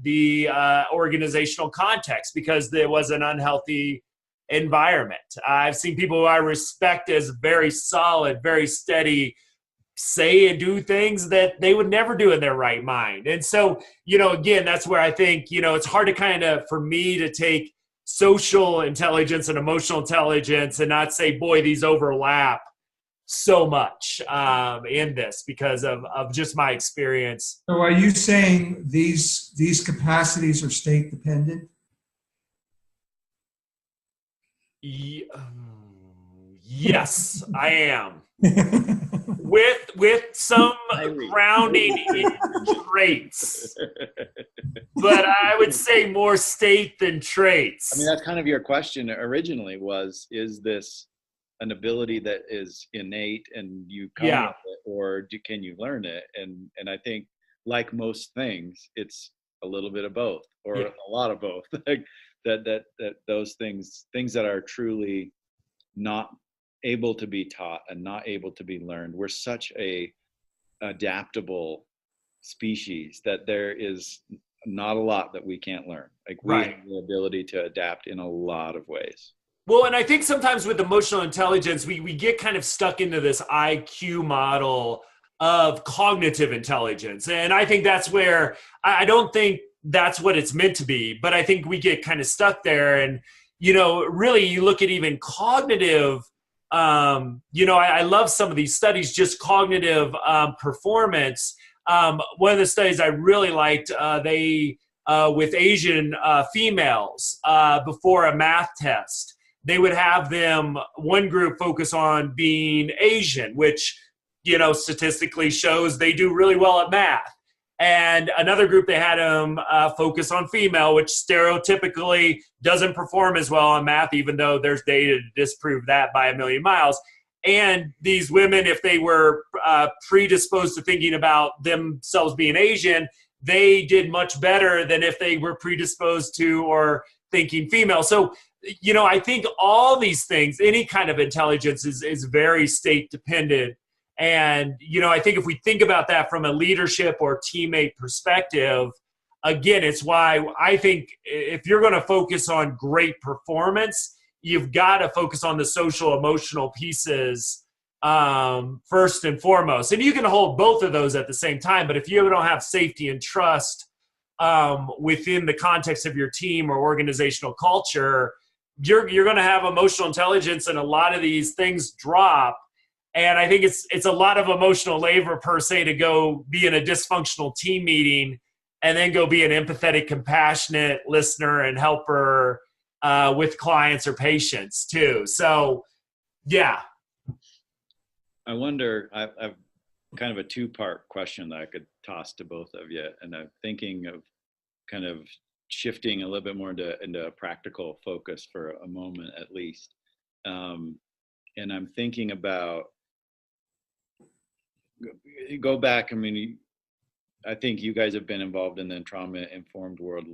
the organizational context because there was an unhealthy environment. I've seen people who I respect as very solid, very steady, say and do things that they would never do in their right mind. And so, again, that's where I think, it's hard to for me to take social intelligence and emotional intelligence and not say, boy, these overlap so much in this because of just my experience. So are you saying these capacities are state dependent? Yes, I am. With some grounding in traits, but I would say more state than traits. I mean, that's kind of your question originally is this an ability that is innate and you come with it, or can you learn it? And I think, like most things, it's a little bit of both, or a lot of both. Like that those things that are truly not able to be taught and not able to be learned. We're such a adaptable species that there is not a lot that we can't learn. Like we have the ability to adapt in a lot of ways. Well, and I think sometimes with emotional intelligence, we get kind of stuck into this IQ model of cognitive intelligence. And I think that's where I don't think that's what it's meant to be, but I think we get kind of stuck there. And, really you look at even cognitive, I love some of these studies, just cognitive performance. One of the studies I really liked, with Asian females before a math test, they would have them, one group focus on being Asian, which, statistically shows they do really well at math. And another group, they had them focus on female, which stereotypically doesn't perform as well on math, even though there's data to disprove that by a million miles. And these women, if they were predisposed to thinking about themselves being Asian, they did much better than if they were predisposed to or thinking female. So, I think all these things, any kind of intelligence is very state dependent. And, I think if we think about that from a leadership or teammate perspective, again, it's why I think if you're going to focus on great performance, you've got to focus on the social emotional pieces first and foremost. And you can hold both of those at the same time. But if you don't have safety and trust within the context of your team or organizational culture, you're going to have emotional intelligence, and a lot of these things drop. And I think it's a lot of emotional labor per se to go be in a dysfunctional team meeting and then go be an empathetic, compassionate listener and helper with clients or patients too. So, yeah. I wonder, I've kind of a two-part question that I could toss to both of you. And I'm thinking of kind of shifting a little bit more into a practical focus for a moment at least. And I'm thinking about, go back, I mean, I think you guys have been involved in the trauma-informed world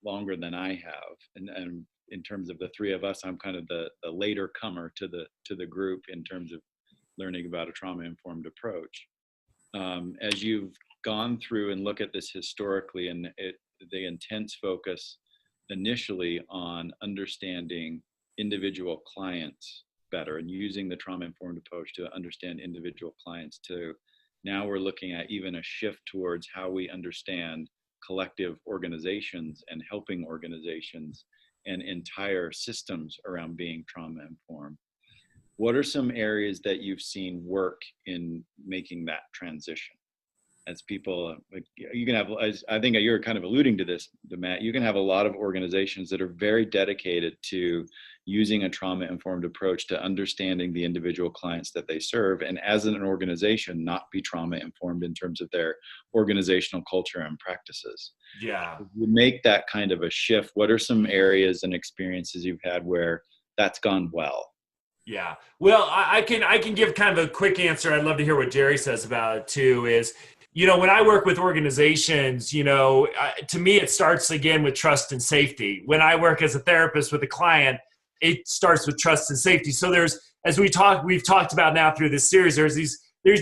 longer than I have. And in terms of the three of us, I'm kind of the later comer to the group in terms of learning about a trauma-informed approach. As you've gone through and look at this historically, and the intense focus initially on understanding individual clients better and using the trauma-informed approach to understand individual clients, to now we're looking at even a shift towards how we understand collective organizations and helping organizations and entire systems around being trauma-informed. What are some areas that you've seen work in making that transition? As people, you can have, I think you're kind of alluding to this, Matt, you can have a lot of organizations that are very dedicated to using a trauma-informed approach to understanding the individual clients that they serve, and as an organization, not be trauma-informed in terms of their organizational culture and practices. Yeah. You make that kind of a shift. What are some areas and experiences you've had where that's gone well? Yeah. Well, I can give kind of a quick answer. I'd love to hear what Jerry says about it too, is, when I work with organizations, to me, it starts again with trust and safety. When I work as a therapist with a client, it starts with trust and safety. So we've talked about now through this series, there's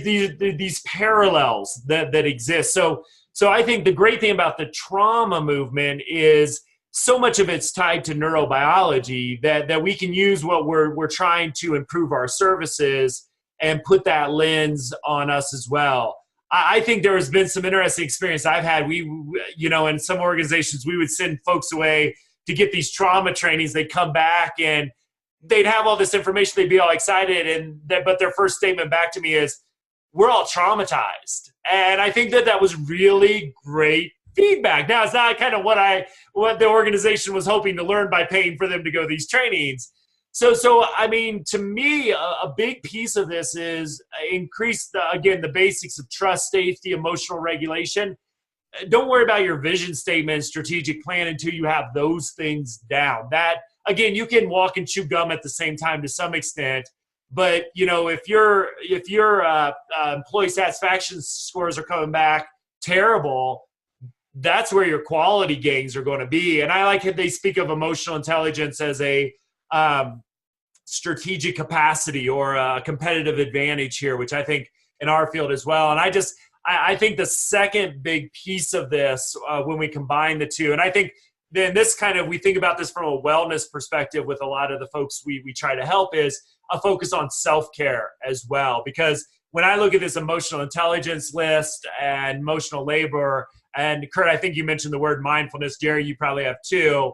these parallels that exist. So I think the great thing about the trauma movement is so much of it's tied to neurobiology that we can use what we're trying to improve our services and put that lens on us as well. I think there has been some interesting experience I've had. In some organizations, we would send folks away to get these trauma trainings. They'd come back and they'd have all this information. They'd be all excited. But their first statement back to me is, we're all traumatized. And I think that was really great feedback. Now, it's not kind of what the organization was hoping to learn by paying for them to go to these trainings. So I mean, to me, a big piece of this is increase the basics of trust, safety, emotional regulation. Don't worry about your vision statement, strategic plan until you have those things down. That, again, you can walk and chew gum at the same time to some extent. But if your employee satisfaction scores are coming back terrible, that's where your quality gains are going to be. And I like how they speak of emotional intelligence as a strategic capacity or a competitive advantage here, which I think in our field as well. And I think the second big piece of this, when we combine the two, and I think then we think about this from a wellness perspective with a lot of the folks we try to help, is a focus on self-care as well. Because when I look at this emotional intelligence list and emotional labor, and Curt, I think you mentioned the word mindfulness, Jerry, you probably have too,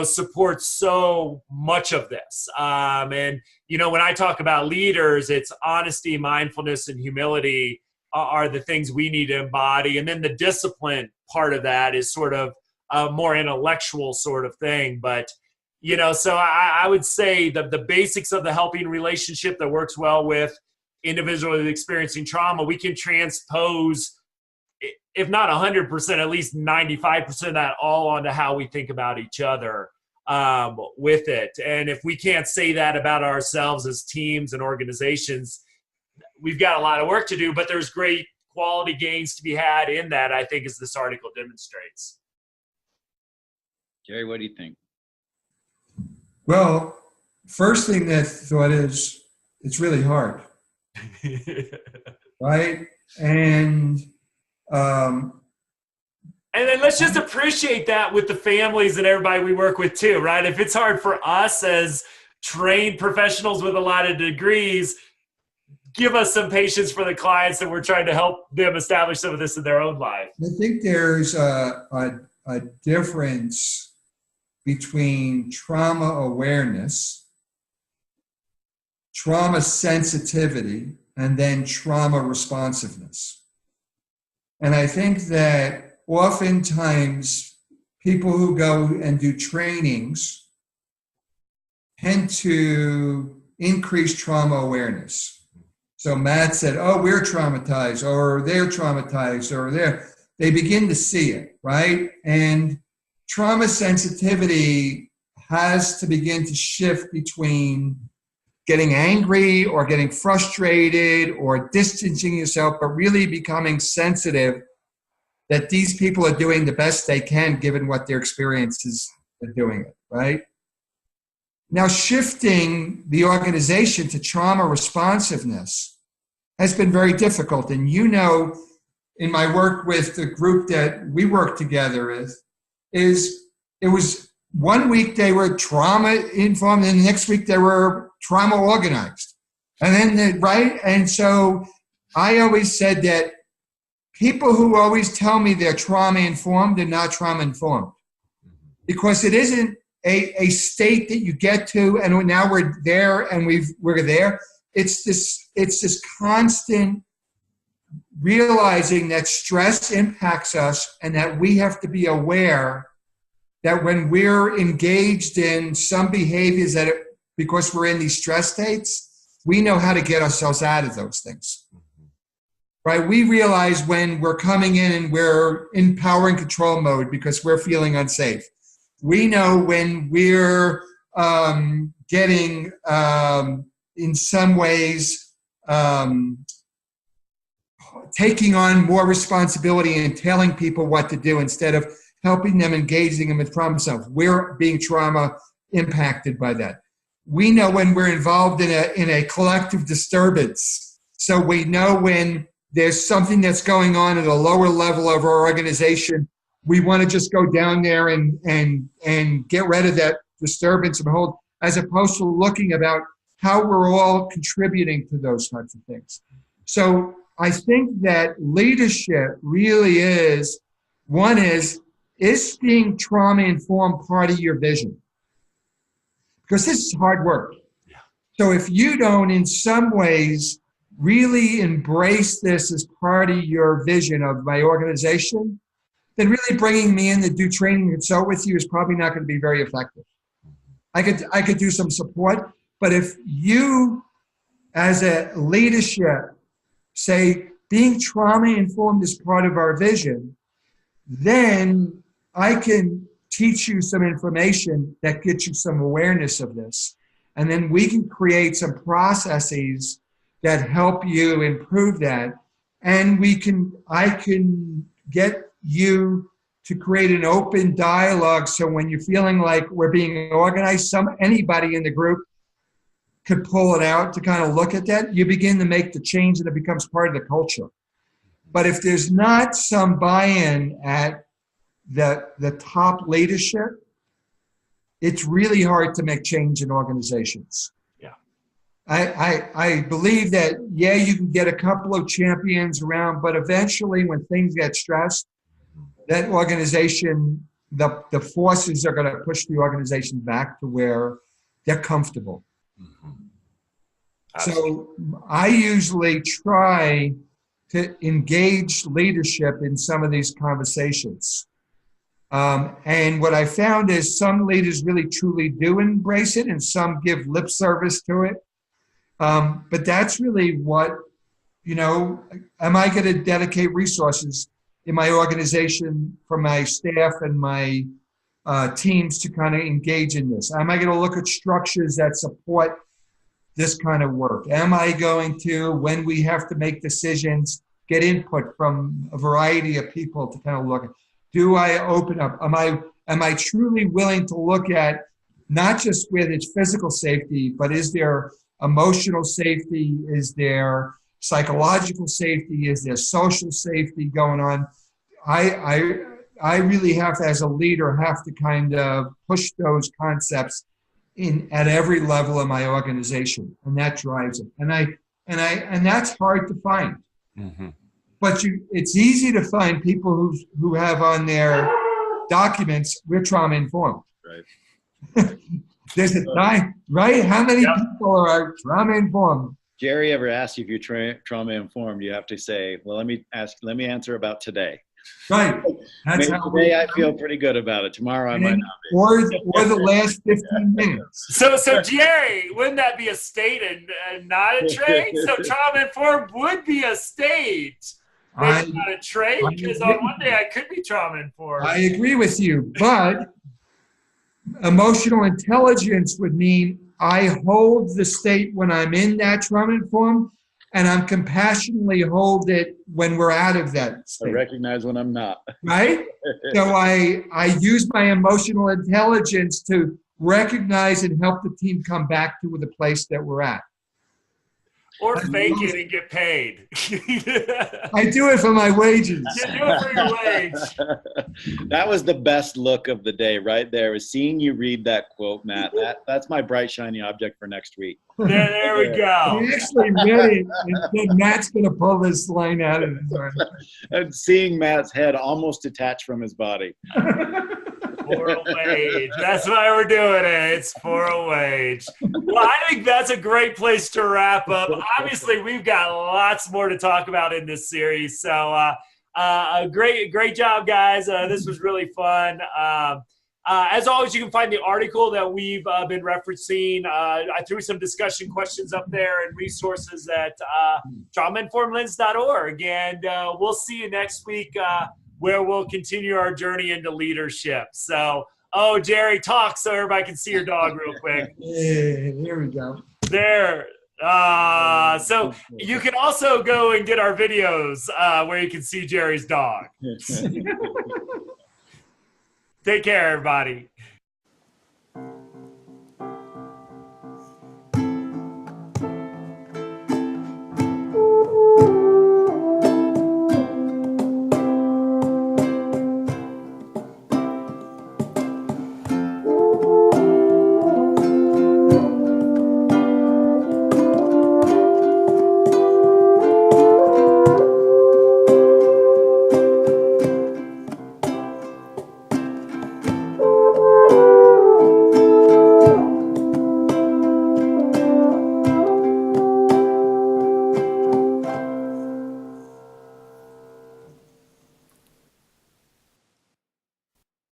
supports so much of this. And when I talk about leaders, it's honesty, mindfulness, and humility are the things we need to embody. And then the discipline part of that is sort of a more intellectual sort of thing. But, so I would say the basics of the helping relationship that works well with individuals experiencing trauma, we can transpose, if not 100%, at least 95% of that all onto how we think about each other with it. And if we can't say that about ourselves as teams and organizations, we've got a lot of work to do, but there's great quality gains to be had in that, I think, as this article demonstrates. Jerry, what do you think? Well, first thing that thought is, it's really hard, right? And then let's just appreciate that with the families and everybody we work with too, right? If it's hard for us as trained professionals with a lot of degrees, give us some patience for the clients that we're trying to help them establish some of this in their own life. I think there's a difference between trauma awareness, trauma sensitivity, and then trauma responsiveness. And I think that oftentimes people who go and do trainings tend to increase trauma awareness. So Matt said, oh, we're traumatized, or they're traumatized, or they begin to see it, right? And trauma sensitivity has to begin to shift between getting angry or getting frustrated or distancing yourself, but really becoming sensitive that these people are doing the best they can given what their experiences are doing it, right? Now, shifting the organization to trauma responsiveness has been very difficult. And you know, in my work with the group that we work together with, is it was 1 week they were trauma informed, and the next week they were trauma organized. And then, right? And so I always said that people who always tell me they're trauma informed are not trauma informed, because it isn't a state that you get to and now we're there and we're there. It's this constant realizing that stress impacts us and that we have to be aware that when we're engaged in some behaviors that because we're in these stress states, we know how to get ourselves out of those things. Right? We realize when we're coming in and we're in power and control mode because we're feeling unsafe. We know when we're getting, in some ways, taking on more responsibility and telling people what to do instead of helping them, engaging them in problem self. We're being trauma impacted by that. We know when we're involved in a collective disturbance. So we know when there's something that's going on at a lower level of our organization, we want to just go down there and get rid of that disturbance and hold, as opposed to looking about how we're all contributing to those types of things. So I think that leadership really is, one is being trauma-informed part of your vision? Because this is hard work. Yeah. So if you don't, in some ways, really embrace this as part of your vision of my organization, then really bringing me in to do training and so with you is probably not going to be very effective. I could do some support, but if you, as a leadership, say being trauma-informed is part of our vision, then I can teach you some information that gets you some awareness of this. And then we can create some processes that help you improve that. And I can get you to create an open dialogue. So when you're feeling like we're being organized, anybody in the group could pull it out to kind of look at that. You begin to make the change and it becomes part of the culture. But if there's not some buy-in at the top leadership, it's really hard to make change in organizations. Yeah. I believe that, yeah, you can get a couple of champions around, but eventually when things get stressed, that organization, the forces are going to push the organization back to where they're comfortable. So I usually try to engage leadership in some of these conversations. And what I found is some leaders really truly do embrace it and some give lip service to it. But that's really what, am I going to dedicate resources in my organization for my staff and my teams to kind of engage in this? Am I going to look at structures that support this kind of work? Am I going to, when we have to make decisions, get input from a variety of people to kind of look at? Do I open up? Am I truly willing to look at not just where there's physical safety, but is there emotional safety? Is there psychological safety? Is there social safety going on? I really have to, as a leader, have to kind of push those concepts in at every level of my organization, and that drives it. And that's hard to find. Mm-hmm. But it's easy to find people who have on their documents, we're trauma informed. Right. There's a time, right? How many people are trauma informed? Jerry ever asks you if you're trauma informed, you have to say, well, let me answer about today. Right. That's Maybe today I feel pretty good about it. Tomorrow I might not be. Or the last 15 minutes. So Jerry, wouldn't that be a state and not a trade? So trauma informed would be a state. I, Maybe not a trait, I because agree. on one day I could be trauma-informed. I agree with you, but emotional intelligence would mean I hold the state when I'm in that trauma-informed, and I'm compassionately hold it when we're out of that I state, recognize when I'm not. right? So I use my emotional intelligence to recognize and help the team come back to the place that we're at. Or fake it and get paid. I do it for my wages. You do it for your wage. That was the best look of the day right there, was seeing you read that quote, Matt. That's my bright, shiny object for next week. There we go. I actually read it, and then Matt's going to pull this line out of his arm. And seeing Matt's head almost detached from his body. For a wage. That's why we're doing it. It's for a wage. Well, I think that's a great place to wrap up. Obviously, we've got lots more to talk about in this series. So, great job, guys. This was really fun. As always, you can find the article that we've been referencing. I threw some discussion questions up there and resources at traumainformedlens.org. And we'll see you next week, where we'll continue our journey into leadership. So, Jerry, talk so everybody can see your dog real quick. Yeah, here we go. There. So you can also go and get our videos where you can see Jerry's dog. Take care, everybody.